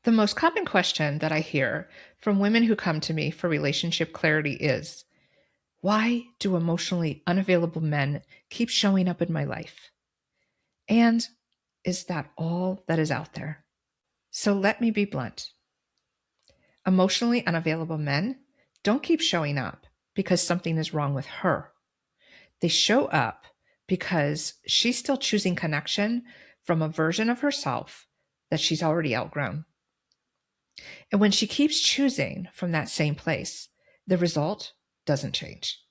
The most common question that I hear from women who come to me for relationship clarity is, why do emotionally unavailable men keep showing up in my life? And is that all that is out there? So let me be blunt. Emotionally unavailable men don't keep showing up because something is wrong with her. They show up because she's still choosing connection from a version of herself that she's already outgrown. And when she keeps choosing from that same place, the result doesn't change.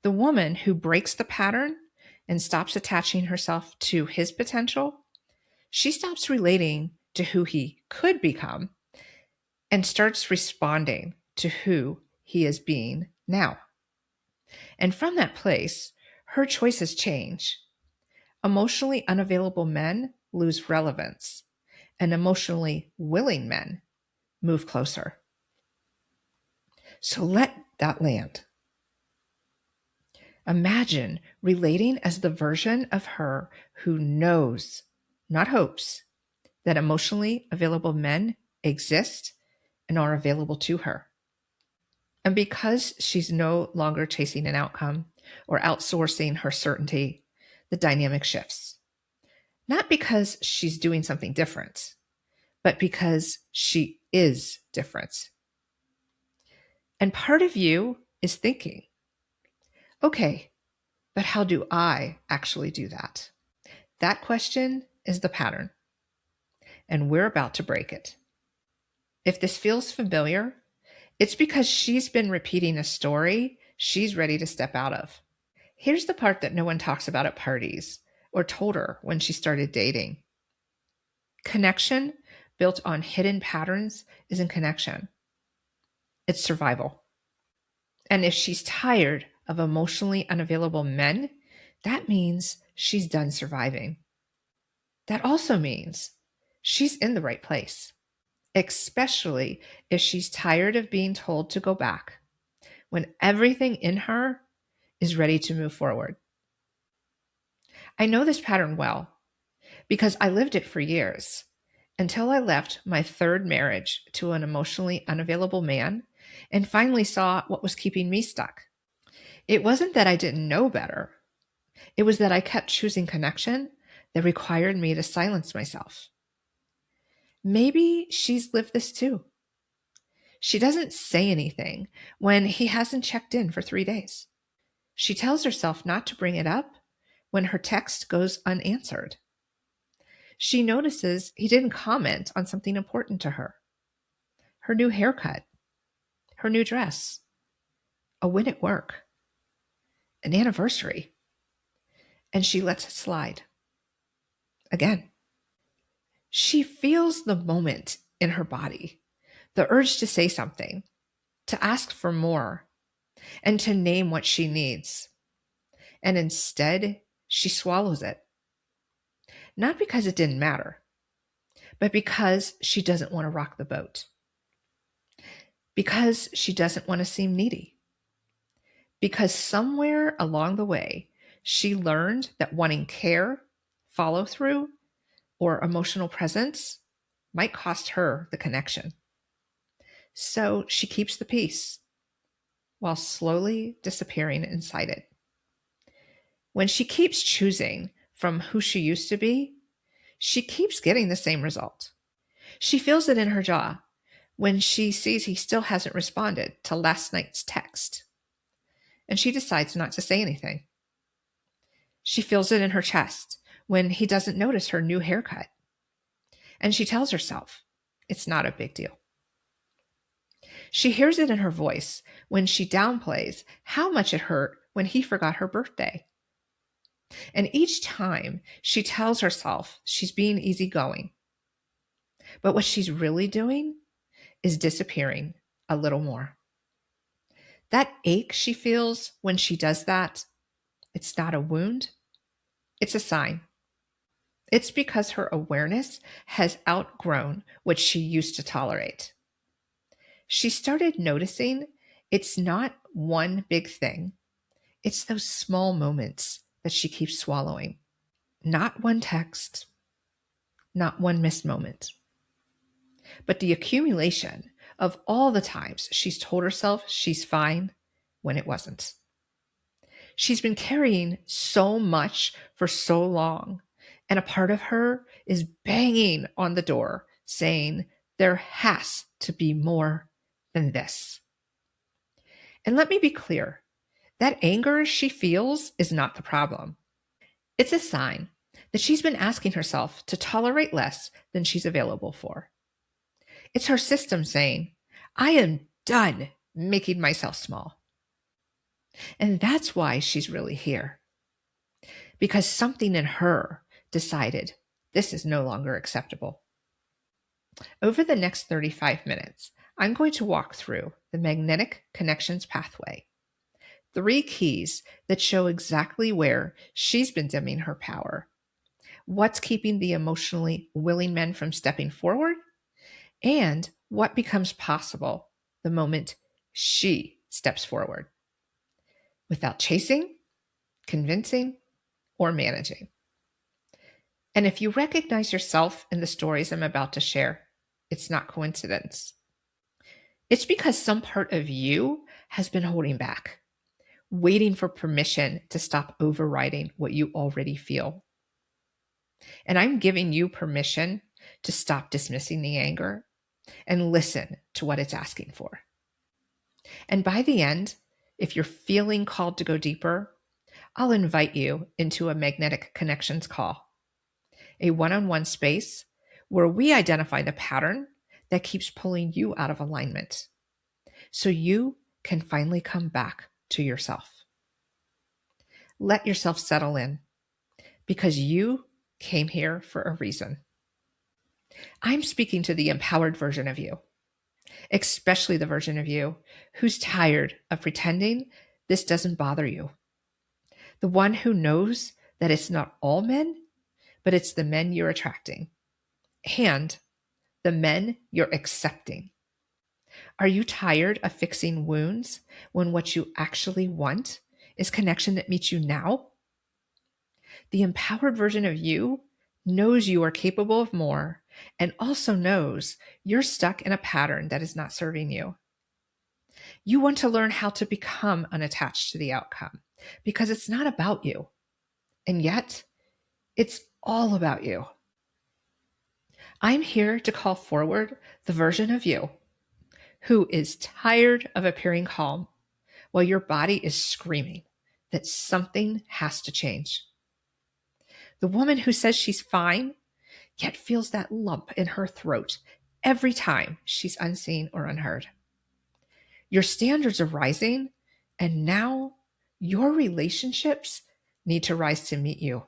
The woman who breaks the pattern and stops attaching herself to his potential, she stops relating to who he could become and starts responding to who he is being now. And from that place, her choices change. Emotionally unavailable men lose relevance, and emotionally willing men move closer. So let that land. Imagine relating as the version of her who knows, not hopes, that emotionally available men exist and are available to her. And because she's no longer chasing an outcome or outsourcing her certainty, the dynamic shifts. Not because she's doing something different, but because she is different. And part of you is thinking, okay, but how do I actually do that? That question is the pattern, and we're about to break it. If this feels familiar, it's because she's been repeating a story she's ready to step out of. Here's the part that no one talks about at parties or told her when she started dating. Connection built on hidden patterns isn't connection. It's survival. And if she's tired of emotionally unavailable men, that means she's done surviving. That also means she's in the right place, especially if she's tired of being told to go back when everything in her is ready to move forward. I know this pattern well because I lived it for years until I left my third marriage to an emotionally unavailable man and finally saw what was keeping me stuck. It wasn't that I didn't know better. It was that I kept choosing connection that required me to silence myself. Maybe she's lived this too. She doesn't say anything when he hasn't checked in for 3 days. She tells herself not to bring it up when her text goes unanswered. She notices he didn't comment on something important to her. Her new haircut, her new dress, a win at work, an anniversary, and she lets it slide. Again. She feels the moment in her body, the urge to say something, to ask for more, and to name what she needs. And instead, she swallows it. Not because it didn't matter, but because she doesn't want to rock the boat. Because she doesn't want to seem needy. Because somewhere along the way, she learned that wanting care, follow through, or emotional presence might cost her the connection. So she keeps the peace while slowly disappearing inside it. When she keeps choosing from who she used to be, she keeps getting the same result. She feels it in her jaw when she sees he still hasn't responded to last night's text, and she decides not to say anything. She feels it in her chest when he doesn't notice her new haircut, and she tells herself it's not a big deal. She hears it in her voice when she downplays how much it hurt when he forgot her birthday. And each time she tells herself she's being easygoing. But what she's really doing is disappearing a little more. That ache she feels when she does that, it's not a wound, it's a sign. It's because her awareness has outgrown what she used to tolerate. She started noticing it's not one big thing. It's those small moments that she keeps swallowing. Not one text, not one missed moment. but the accumulation of all the times she's told herself she's fine when it wasn't. She's been carrying so much for so long, and a part of her is banging on the door saying there has to be more than this. And let me be clear, that anger she feels is not the problem. It's a sign that she's been asking herself to tolerate less than she's available for. It's her system saying, I am done making myself small. And that's why she's really here. Because something in her decided this is no longer acceptable. Over the next 35 minutes, I'm going to walk through the magnetic connections pathway. 3 keys that show exactly where she's been dimming her power, what's keeping the emotionally willing men from stepping forward, and what becomes possible the moment she steps forward without chasing, convincing, or managing. And if you recognize yourself in the stories I'm about to share, it's not coincidence. It's because some part of you has been holding back, waiting for permission to stop overriding what you already feel. And I'm giving you permission to stop dismissing the anger and listen to what it's asking for. And by the end, if you're feeling called to go deeper, I'll invite you into a magnetic connections call, a one-on-one space where we identify the pattern that keeps pulling you out of alignment so you can finally come back to yourself. Let yourself settle in because you came here for a reason. I'm speaking to the empowered version of you, especially the version of you who's tired of pretending this doesn't bother you. The one who knows that it's not all men, but it's the men you're attracting and the men you're accepting. Are you tired of fixing wounds when what you actually want is connection that meets you now? The empowered version of you knows you are capable of more and also knows you're stuck in a pattern that is not serving you. You want to learn how to become unattached to the outcome because it's not about you. And yet, it's all about you. I'm here to call forward the version of you who is tired of appearing calm while your body is screaming that something has to change. The woman who says she's fine, yet feels that lump in her throat every time she's unseen or unheard. Your standards are rising, and now your relationships need to rise to meet you.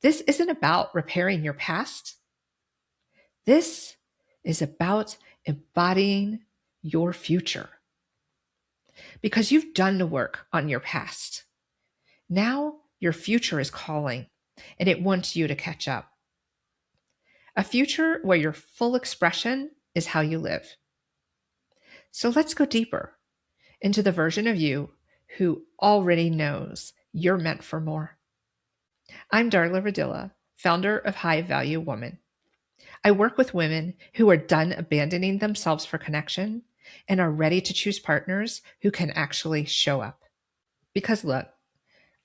This isn't about repairing your past. This is about embodying your future. Because you've done the work on your past. Now your future is calling, and it wants you to catch up. A future where your full expression is how you live. So let's go deeper into the version of you who already knows you're meant for more. I'm Darla Ridilla, founder of High Value Woman. I work with women who are done abandoning themselves for connection and are ready to choose partners who can actually show up. Because look,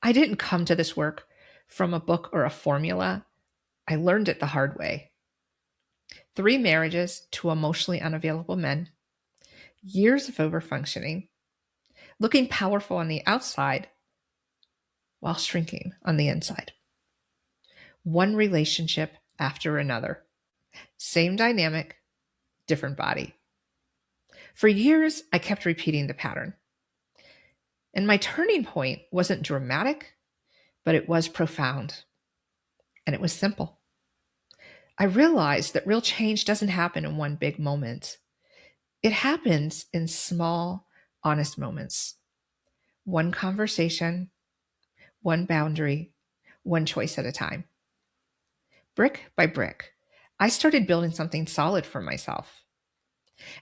I didn't come to this work from a book or a formula. I learned it the hard way. 3 marriages to emotionally unavailable men, years of overfunctioning, looking powerful on the outside while shrinking on the inside. One relationship after another. Same dynamic, different body. For years, I kept repeating the pattern. And my turning point wasn't dramatic, but it was profound. And it was simple. I realized that real change doesn't happen in one big moment. It happens in small, honest moments. One conversation, one boundary, one choice at a time. Brick by brick, I started building something solid for myself.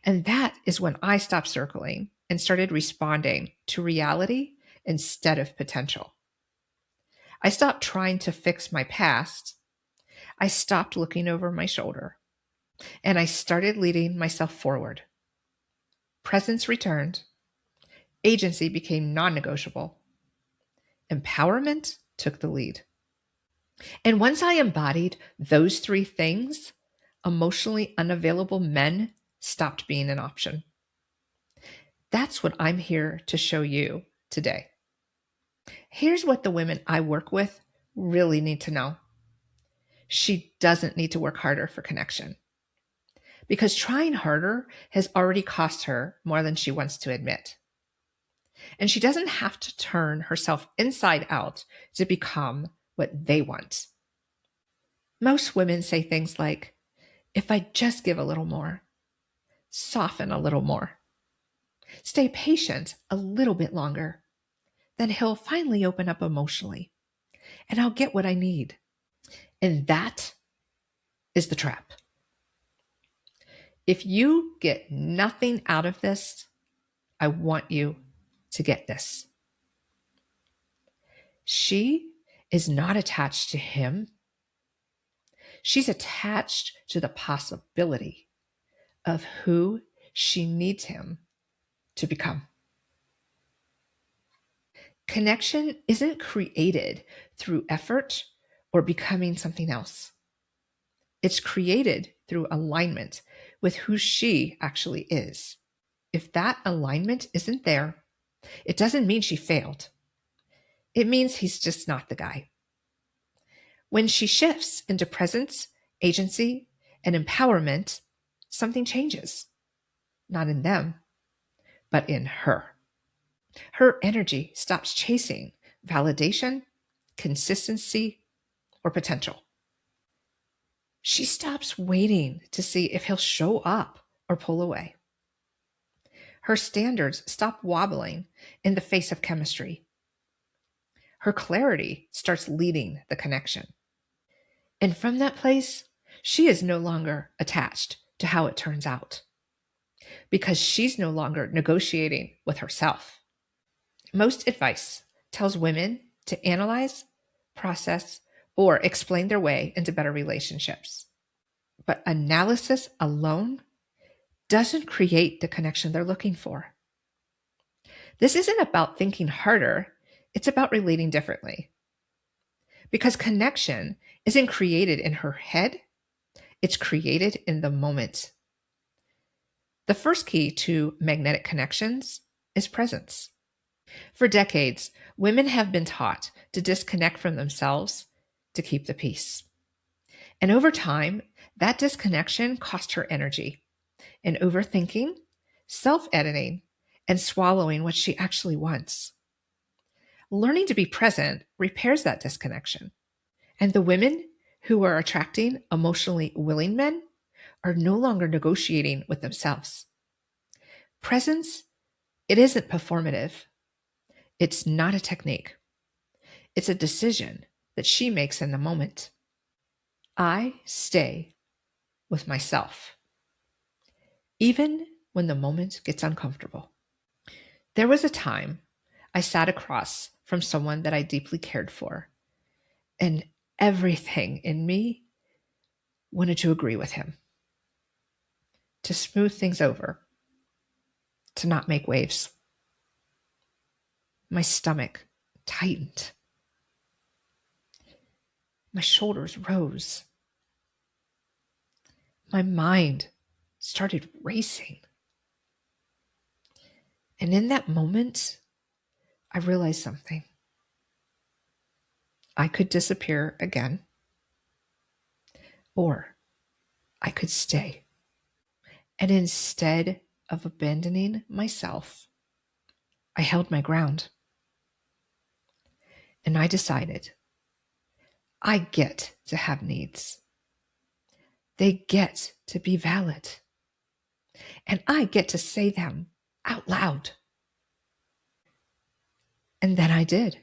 And that is when I stopped circling and started responding to reality instead of potential. I stopped trying to fix my past. I stopped looking over my shoulder. and I started leading myself forward. Presence returned. Agency became non-negotiable. Empowerment took the lead. And once I embodied those three things, emotionally unavailable men stopped being an option. That's what I'm here to show you today. Here's what the women I work with really need to know. She doesn't need to work harder for connection, because trying harder has already cost her more than she wants to admit. And she doesn't have to turn herself inside out to become what they want. Most women say things like, if I just give a little more, soften a little more, stay patient a little bit longer, then he'll finally open up emotionally and I'll get what I need. And that is the trap. If you get nothing out of this, I want you to get this. She is not attached to him. She's attached to the possibility of who she needs him to become. Connection isn't created through effort or becoming something else. It's created through alignment with who she actually is. If that alignment isn't there, it doesn't mean she failed. It means he's just not the guy. When she shifts into presence, agency, and empowerment, something changes. Not in them, but in her. Her energy stops chasing validation, consistency, or potential. She stops waiting to see if he'll show up or pull away. Her standards stop wobbling in the face of chemistry. Her clarity starts leading the connection. And from that place, she is no longer attached to how it turns out, because she's no longer negotiating with herself. Most advice tells women to analyze, process, or explain their way into better relationships. But analysis alone doesn't create the connection they're looking for. This isn't about thinking harder, it's about relating differently. Because connection isn't created in her head, it's created in the moment. The first key to magnetic connections is presence. For decades, women have been taught to disconnect from themselves to keep the peace. And over time, that disconnection cost her energy in overthinking, self-editing, and swallowing what she actually wants. Learning to be present repairs that disconnection. And the women who are attracting emotionally willing men are no longer negotiating with themselves. Presence, it isn't performative. It's not a technique. It's a decision that she makes in the moment. I stay with myself, even when the moment gets uncomfortable. There was a time I sat across from someone that I deeply cared for, and everything in me wanted to agree with him, to smooth things over, to not make waves. My stomach tightened. My shoulders rose. My mind started racing. And in that moment, I realized something. I could disappear again, or I could stay. And instead of abandoning myself, I held my ground. And I decided I get to have needs. They get to be valid. And I get to say them out loud. And then I did,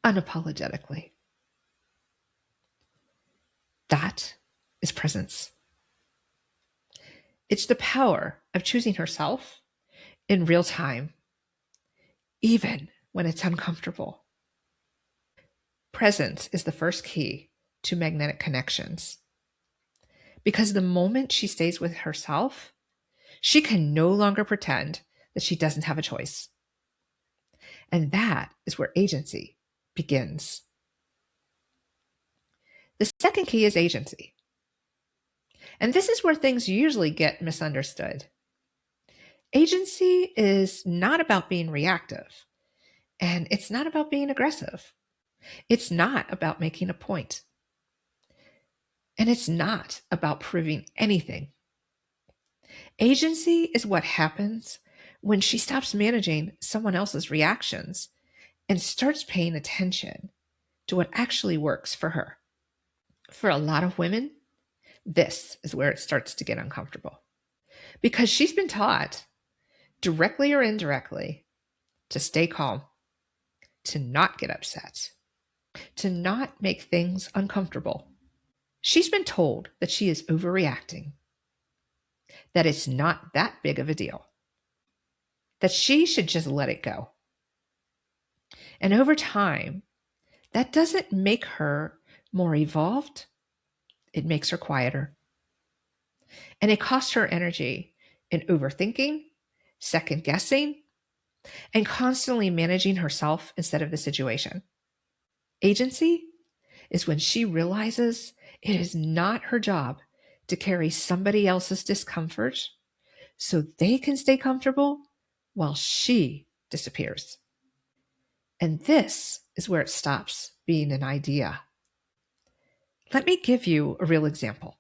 unapologetically. That is presence. It's the power of choosing herself in real time, even when it's uncomfortable. Presence is the first key to magnetic connections. Because the moment she stays with herself, she can no longer pretend that she doesn't have a choice. And that is where agency begins. The second key is agency. And this is where things usually get misunderstood. Agency is not about being reactive, and it's not about being aggressive. It's not about making a point. And it's not about proving anything. Agency is what happens when she stops managing someone else's reactions and starts paying attention to what actually works for her. For a lot of women, this is where it starts to get uncomfortable because she's been taught, directly or indirectly, to stay calm, to not get upset, to not make things uncomfortable. She's been told that she is overreacting, that it's not that big of a deal, that she should just let it go. And over time, that doesn't make her more evolved. It makes her quieter. And it costs her energy in overthinking, second guessing, and constantly managing herself instead of the situation. Agency is when she realizes it is not her job to carry somebody else's discomfort so they can stay comfortable while she disappears. And this is where it stops being an idea. Let me give you a real example.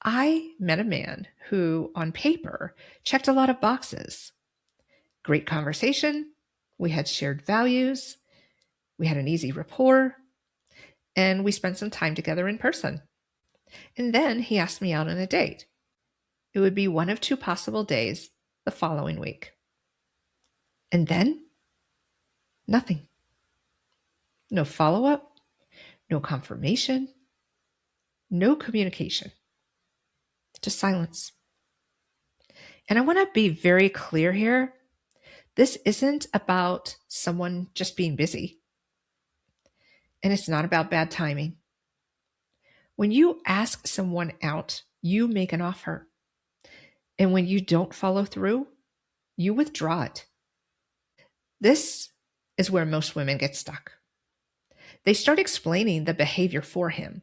I met a man who, on paper, checked a lot of boxes. Great conversation. We had shared values. We had an easy rapport. And we spent some time together in person. And then he asked me out on a date. It would be one of two possible days the following week. And then, nothing. No follow-up, no confirmation, no communication, just silence. And I want to be very clear here. This isn't about someone just being busy. And it's not about bad timing. When you ask someone out, you make an offer. And when you don't follow through, you withdraw it. This is where most women get stuck. They start explaining the behavior for him.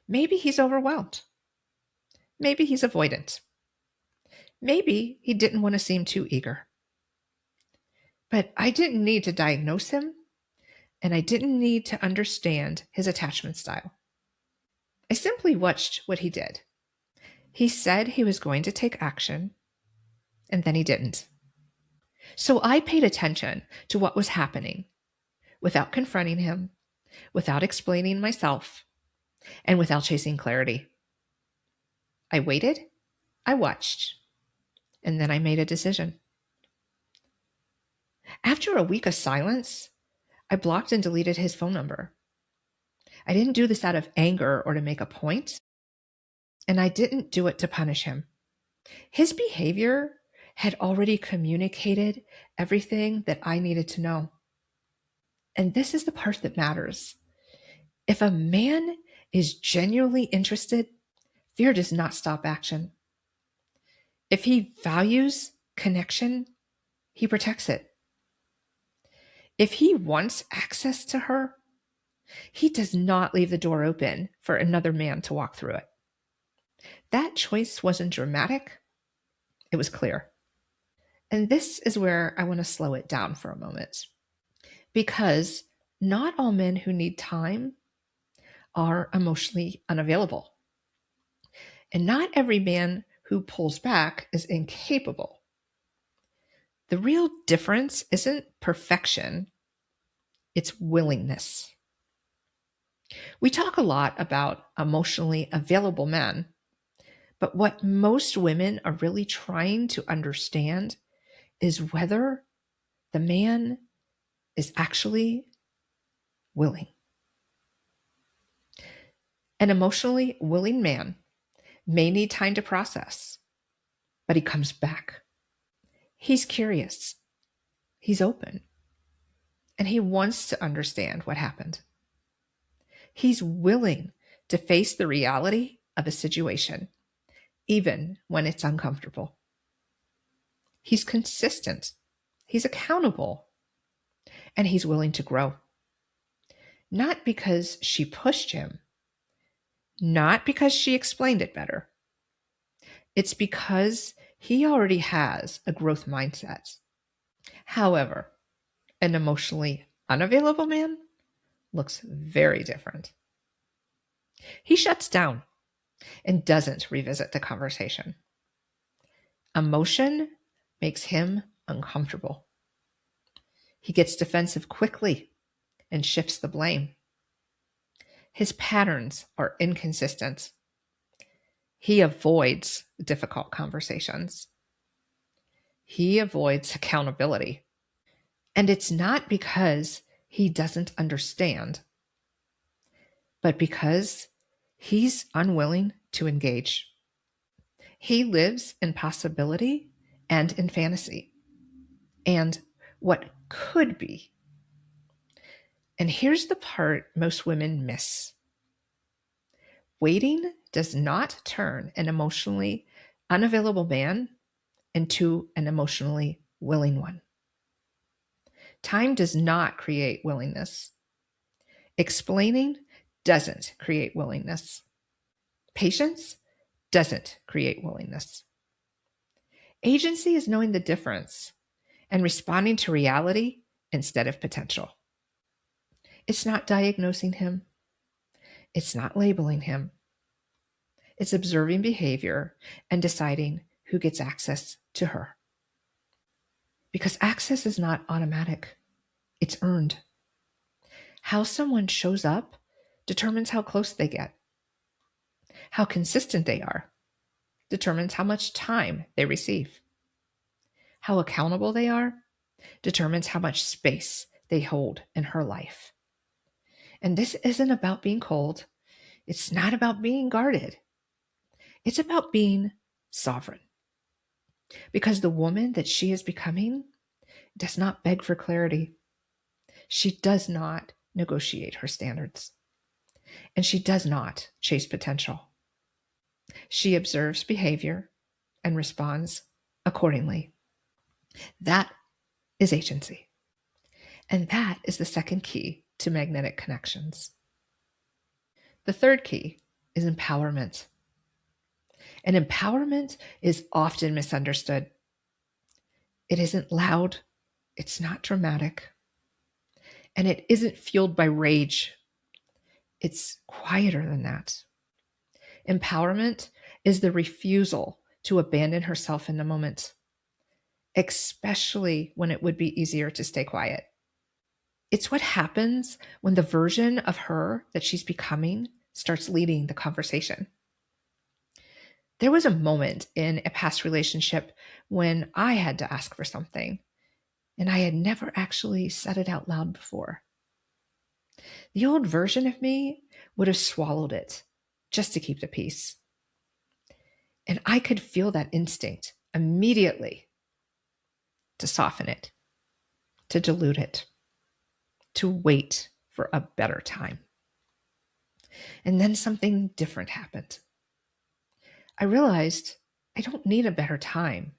Maybe he's overwhelmed. Maybe he's avoidant. Maybe he didn't want to seem too eager. But I didn't need to diagnose him, and I didn't need to understand his attachment style. I simply watched what he did. He said he was going to take action, and then he didn't. So I paid attention to what was happening without confronting him, without explaining myself, and without chasing clarity. I waited, I watched, and then I made a decision. After a week of silence, I blocked and deleted his phone number. I didn't do this out of anger or to make a point, and I didn't do it to punish him. His behavior had already communicated everything that I needed to know. And this is the part that matters. If a man is genuinely interested, fear does not stop action. If he values connection, he protects it. If he wants access to her, he does not leave the door open for another man to walk through it. That choice wasn't dramatic. It was clear. And this is where I want to slow it down for a moment. Because not all men who need time are emotionally unavailable. And not every man who pulls back is incapable. The real difference isn't perfection, it's willingness. We talk a lot about emotionally available men, but what most women are really trying to understand is whether the man is actually willing. An emotionally willing man may need time to process, but he comes back. He's curious, he's open, and he wants to understand what happened. He's willing to face the reality of a situation, even when it's uncomfortable. He's consistent, he's accountable, and he's willing to grow. Not because she pushed him, not because she explained it better. It's because he already has a growth mindset. However, an emotionally unavailable man looks very different. He shuts down and doesn't revisit the conversation. Emotion makes him uncomfortable. He gets defensive quickly and shifts the blame. His patterns are inconsistent. He avoids difficult conversations. He avoids accountability. And it's not because he doesn't understand, but because he's unwilling to engage. He lives in possibility and in fantasy and what could be. And here's the part most women miss. Waiting does not turn an emotionally unavailable man into an emotionally willing one. Time does not create willingness. Explaining doesn't create willingness. Patience doesn't create willingness. Agency is knowing the difference and responding to reality instead of potential. It's not diagnosing him. It's not labeling him. It's observing behavior and deciding who gets access to her. Because access is not automatic. It's earned. How someone shows up determines how close they get. How consistent they are determines how much time they receive. How accountable they are determines how much space they hold in her life. And this isn't about being cold. It's not about being guarded. It's about being sovereign. Because the woman that she is becoming does not beg for clarity. She does not negotiate her standards. And she does not chase potential. She observes behavior and responds accordingly. That is agency. And that is the second key to magnetic connections. The third key is empowerment. And empowerment is often misunderstood. It isn't loud, it's not dramatic, and it isn't fueled by rage. It's quieter than that. Empowerment is the refusal to abandon herself in the moment, especially when it would be easier to stay quiet. It's what happens when the version of her that she's becoming starts leading the conversation. There was a moment in a past relationship when I had to ask for something, and I had never actually said it out loud before. The old version of me would have swallowed it just to keep the peace. And I could feel that instinct immediately to soften it, to dilute it, to wait for a better time. And then something different happened. I realized I don't need a better time.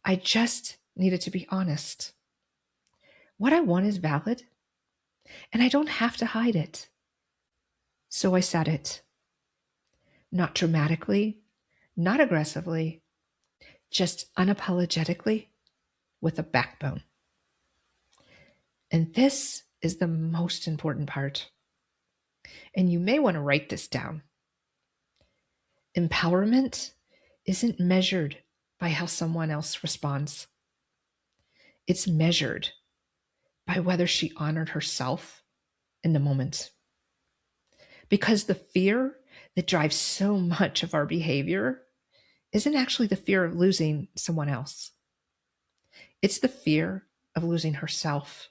I just needed to be honest. What I want is valid, and I don't have to hide it. So I said it. Not dramatically, not aggressively, just unapologetically with a backbone. And this is the most important part. And you may want to write this down. Empowerment isn't measured by how someone else responds. It's measured by whether she honored herself in the moment. Because the fear that drives so much of our behavior isn't actually the fear of losing someone else. It's the fear of losing herself.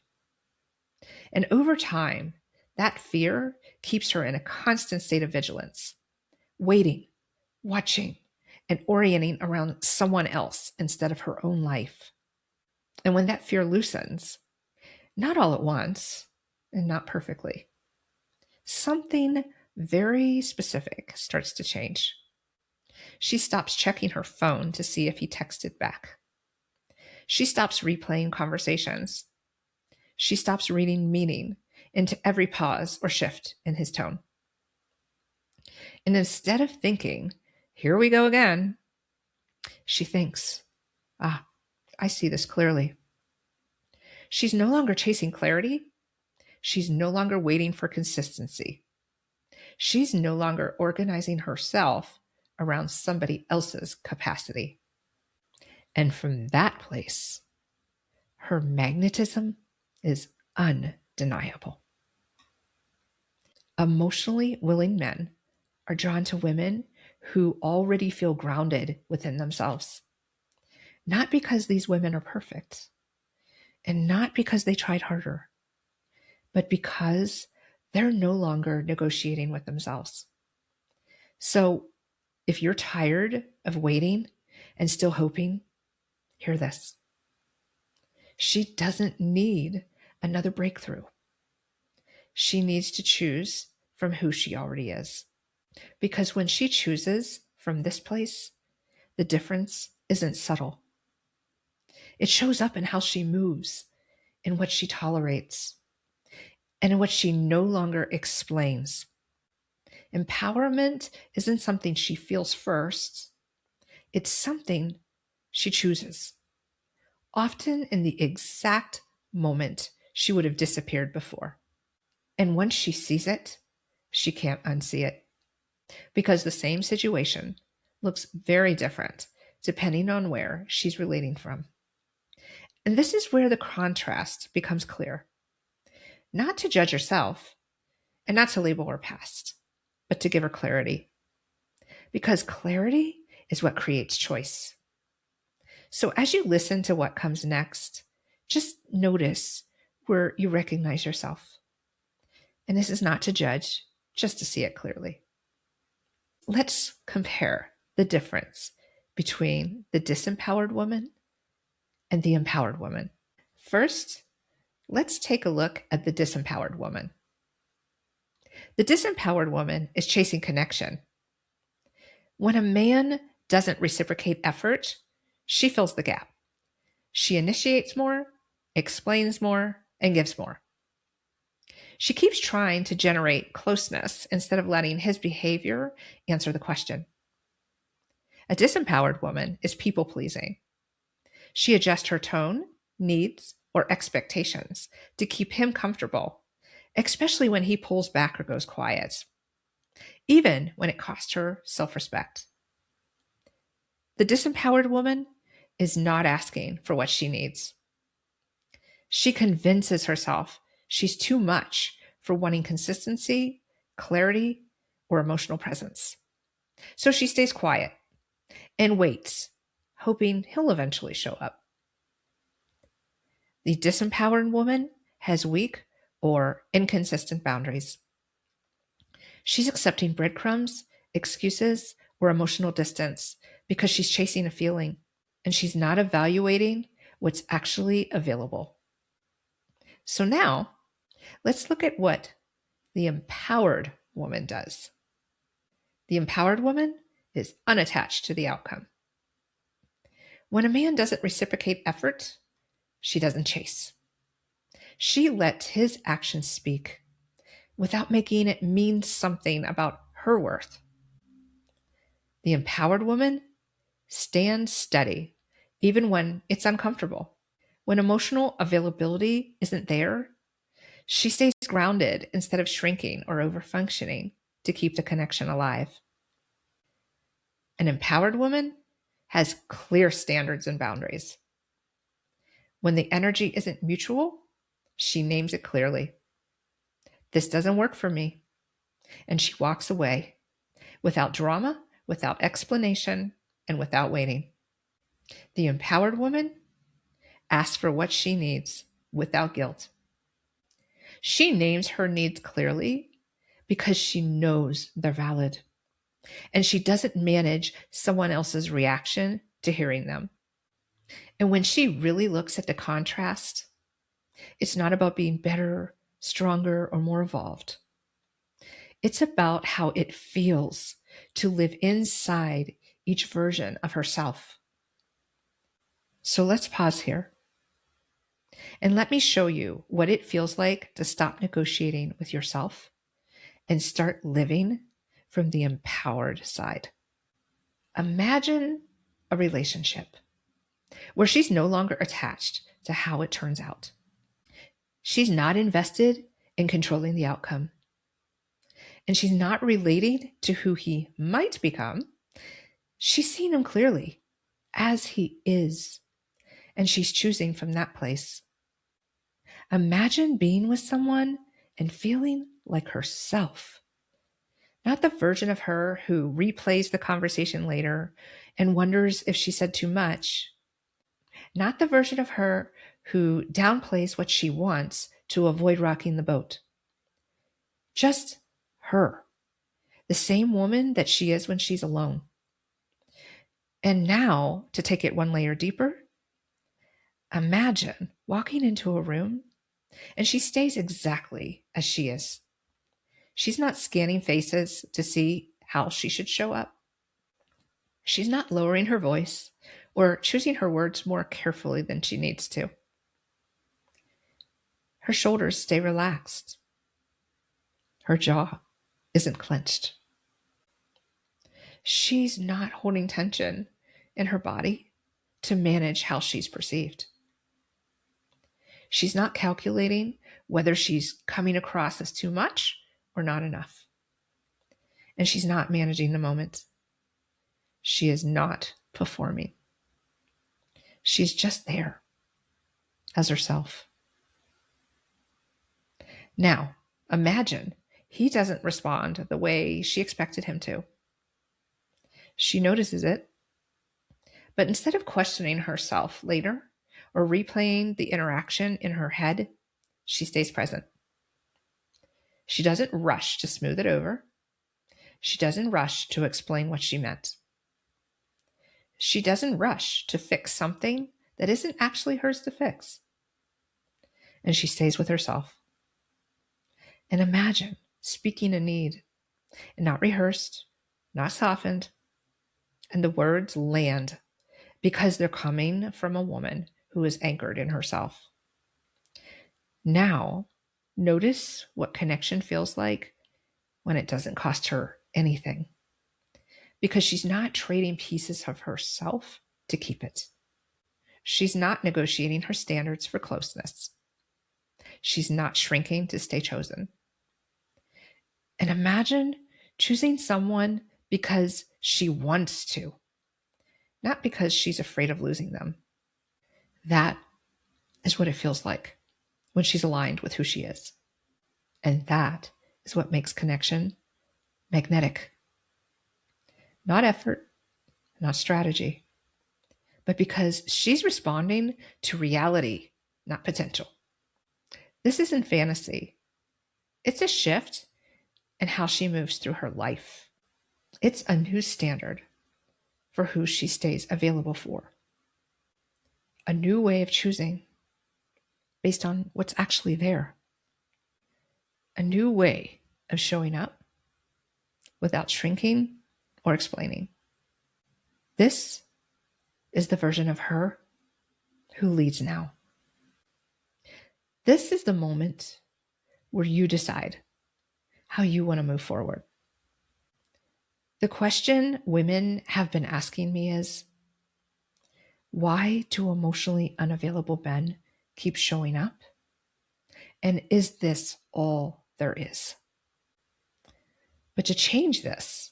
And over time, that fear keeps her in a constant state of vigilance, waiting, watching, and orienting around someone else instead of her own life. And when that fear loosens, not all at once and not perfectly, something very specific, starts to change. She stops checking her phone to see if he texted back. She stops replaying conversations. She stops reading meaning into every pause or shift in his tone. And instead of thinking, here we go again, she thinks, I see this clearly. She's no longer chasing clarity. She's no longer waiting for consistency. She's no longer organizing herself around somebody else's capacity. And from that place, her magnetism is undeniable. Emotionally willing men are drawn to women who already feel grounded within themselves. Not because these women are perfect, and not because they tried harder, but because they're no longer negotiating with themselves. So if you're tired of waiting and still hoping, hear this. She doesn't need another breakthrough. She needs to choose from who she already is. Because when she chooses from this place, the difference isn't subtle. It shows up in how she moves, in what she tolerates, and in what she no longer explains. Empowerment isn't something she feels first. It's something she chooses, often in the exact moment she would have disappeared before. And once she sees it, she can't unsee it. Because the same situation looks very different depending on where she's relating from. And this is where the contrast becomes clear. Not to judge herself and not to label her past, but to give her clarity. Because clarity is what creates choice. So as you listen to what comes next, just notice where you recognize yourself. And this is not to judge, just to see it clearly. Let's compare the difference between the disempowered woman and the empowered woman. First, let's take a look at the disempowered woman. The disempowered woman is chasing connection. When a man doesn't reciprocate effort, she fills the gap. She initiates more, explains more, and gives more. She keeps trying to generate closeness instead of letting his behavior answer the question. A disempowered woman is people-pleasing. She adjusts her tone, needs, or expectations to keep him comfortable, especially when he pulls back or goes quiet, even when it costs her self-respect. The disempowered woman is not asking for what she needs. She convinces herself she's too much for wanting consistency, clarity, or emotional presence. So she stays quiet and waits, hoping he'll eventually show up. The disempowered woman has weak or inconsistent boundaries. She's accepting breadcrumbs, excuses, or emotional distance because she's chasing a feeling, and she's not evaluating what's actually available. So now, let's look at what the empowered woman does. The empowered woman is unattached to the outcome. When a man doesn't reciprocate effort, she doesn't chase. She lets his actions speak without making it mean something about her worth. The empowered woman stands steady, even when it's uncomfortable. When emotional availability isn't there, she stays grounded instead of shrinking or overfunctioning to keep the connection alive. An empowered woman has clear standards and boundaries. When the energy isn't mutual, she names it clearly. This doesn't work for me. And she walks away without drama, without explanation, and without waiting. The empowered woman asks for what she needs without guilt. She names her needs clearly because she knows they're valid. And she doesn't manage someone else's reaction to hearing them. And when she really looks at the contrast, it's not about being better, stronger, or more evolved. It's about how it feels to live inside each version of herself. So let's pause here and let me show you what it feels like to stop negotiating with yourself and start living from the empowered side. Imagine a relationship where she's no longer attached to how it turns out. She's not invested in controlling the outcome. And she's not relating to who he might become. She's seeing him clearly as he is, and she's choosing from that place. Imagine being with someone and feeling like herself, not the version of her who replays the conversation later and wonders if she said too much, not the version of her who downplays what she wants to avoid rocking the boat. Just her, the same woman that she is when she's alone. And now, to take it one layer deeper, imagine walking into a room and she stays exactly as she is. She's not scanning faces to see how she should show up. She's not lowering her voice or choosing her words more carefully than she needs to. Her shoulders stay relaxed. Her jaw isn't clenched. She's not holding tension in her body to manage how she's perceived. She's not calculating whether she's coming across as too much or not enough. And she's not managing the moment. She is not performing. She's just there as herself. Now, imagine he doesn't respond the way she expected him to. She notices it, but instead of questioning herself later or replaying the interaction in her head, she stays present. She doesn't rush to smooth it over. She doesn't rush to explain what she meant. She doesn't rush to fix something that isn't actually hers to fix. And she stays with herself. And imagine speaking a need, and not rehearsed, not softened, and the words land because they're coming from a woman who is anchored in herself. Now, notice what connection feels like when it doesn't cost her anything, because she's not trading pieces of herself to keep it. She's not negotiating her standards for closeness. She's not shrinking to stay chosen. And imagine choosing someone because she wants to, not because she's afraid of losing them. That is what it feels like when she's aligned with who she is. And that is what makes connection magnetic. Not effort, not strategy, but because she's responding to reality, not potential. This isn't fantasy. It's a shift in how she moves through her life. It's a new standard for who she stays available for. A new way of choosing based on what's actually there. A new way of showing up without shrinking or explaining. This is the version of her who leads now. This is the moment where you decide how you want to move forward. The question women have been asking me is, why do emotionally unavailable men keep showing up? And is this all there is? But to change this,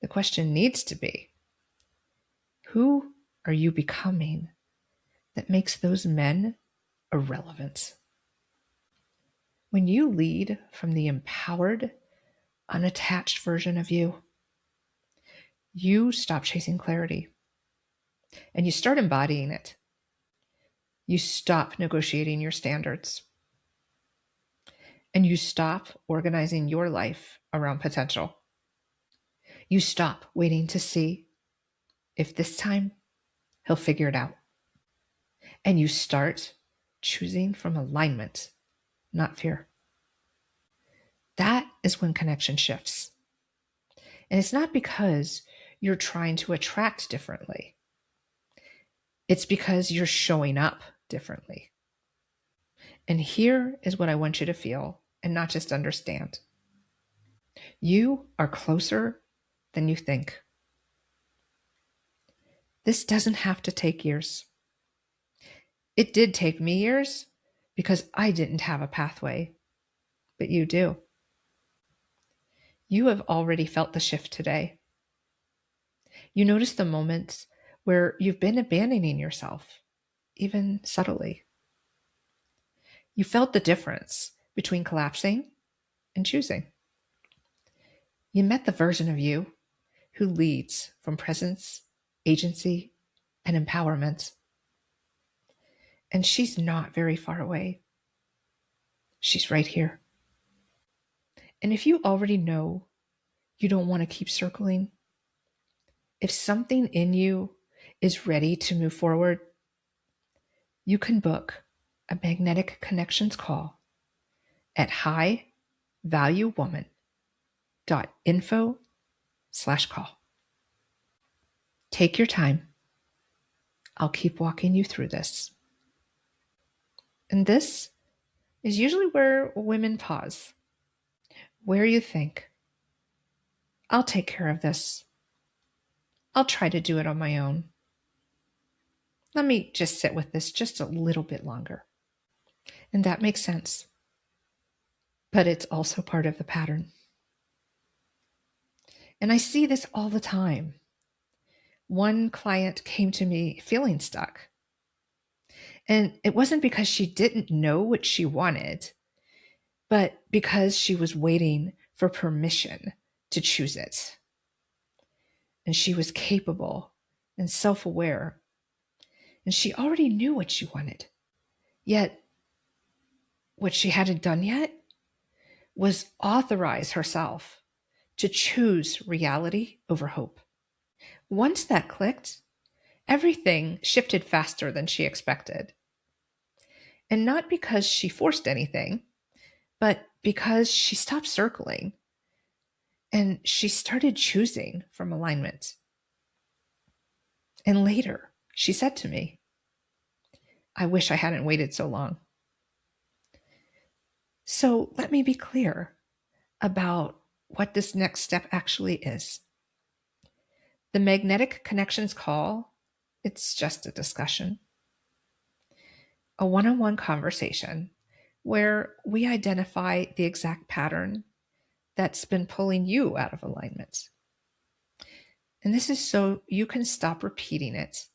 the question needs to be, who are you becoming that makes those men irrelevant? When you lead from the empowered, unattached version of you, you stop chasing clarity and you start embodying it. You stop negotiating your standards and you stop organizing your life around potential. You stop waiting to see if this time he'll figure it out. And you start choosing from alignment, not fear. That is when connection shifts. And it's not because you're trying to attract differently. It's because you're showing up differently. And here is what I want you to feel and not just understand. You are closer than you think. This doesn't have to take years. It did take me years because I didn't have a pathway, but you do. You have already felt the shift today. You notice the moments where you've been abandoning yourself, even subtly. You felt the difference between collapsing and choosing. You met the version of you who leads from presence, agency, and empowerment. And she's not very far away. She's right here. And if you already know you don't want to keep circling, if something in you is ready to move forward, you can book a magnetic connections call at highvaluewoman.info/call. Take your time. I'll keep walking you through this. And this is usually where women pause, where you think, I'll take care of this. I'll try to do it on my own. Let me just sit with this just a little bit longer. And that makes sense. But it's also part of the pattern. And I see this all the time. One client came to me feeling stuck. And it wasn't because she didn't know what she wanted, but because she was waiting for permission to choose it. And she was capable and self-aware. And she already knew what she wanted. Yet, what she hadn't done yet was authorize herself to choose reality over hope. Once that clicked, everything shifted faster than she expected. And not because she forced anything, but because she stopped circling and she started choosing from alignment. And later, she said to me, I wish I hadn't waited so long. So let me be clear about what this next step actually is. The magnetic connections call, it's just a discussion, a one-on-one conversation where we identify the exact pattern that's been pulling you out of alignment. And this is so you can stop repeating it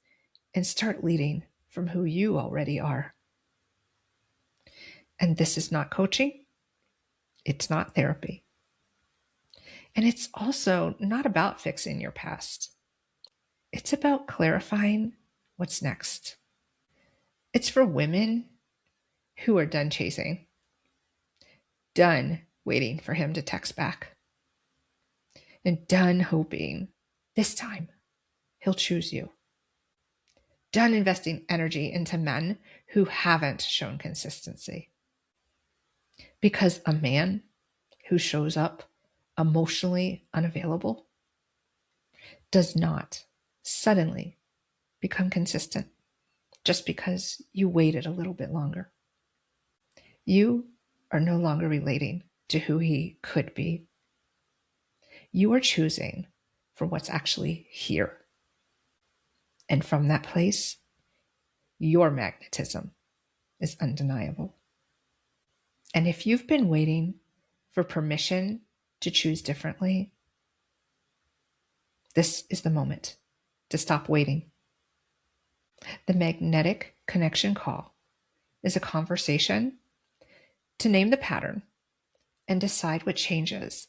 and start leading from who you already are. And this is not coaching. It's not therapy. And it's also not about fixing your past. It's about clarifying what's next. It's for women who are done chasing, done waiting for him to text back, and done hoping this time he'll choose you. Done investing energy into men who haven't shown consistency. Because a man who shows up emotionally unavailable does not suddenly become consistent just because you waited a little bit longer. You are no longer relating to who he could be. You are choosing for what's actually here. And from that place, your magnetism is undeniable. And if you've been waiting for permission to choose differently, this is the moment to stop waiting. The magnetic connection call is a conversation to name the pattern and decide what changes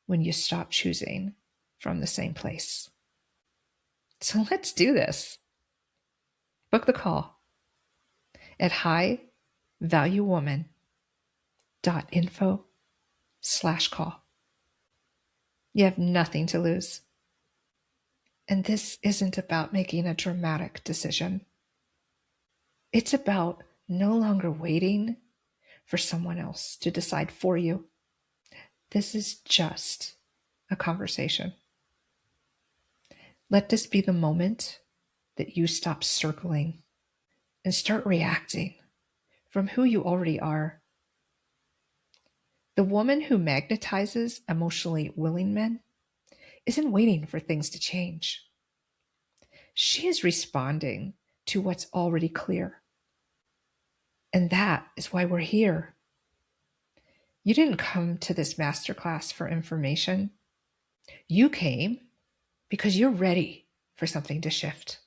when you stop choosing from the same place. So let's do this. Book the call at highvaluewoman.info/call. You have nothing to lose. And this isn't about making a dramatic decision. It's about no longer waiting for someone else to decide for you. This is just a conversation. Let this be the moment that you stop circling and start reacting from who you already are. The woman who magnetizes emotionally willing men isn't waiting for things to change. She is responding to what's already clear. And that is why we're here. You didn't come to this masterclass for information. You came because you're ready for something to shift.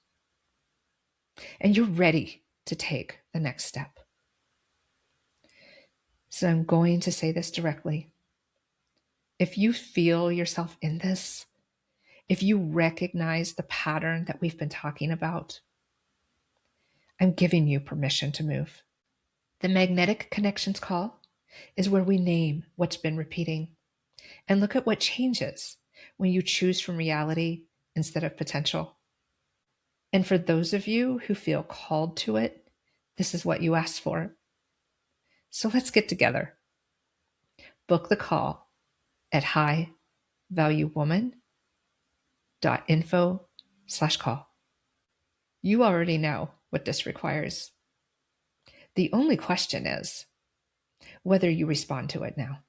And you're ready to take the next step. So I'm going to say this directly. If you feel yourself in this, if you recognize the pattern that we've been talking about, I'm giving you permission to move. The magnetic connections call is where we name what's been repeating and look at what changes when you choose from reality instead of potential. And for those of you who feel called to it, this is what you asked for. So let's get together. Book the call at highvaluewoman.info/call. You already know what this requires. The only question is whether you respond to it now.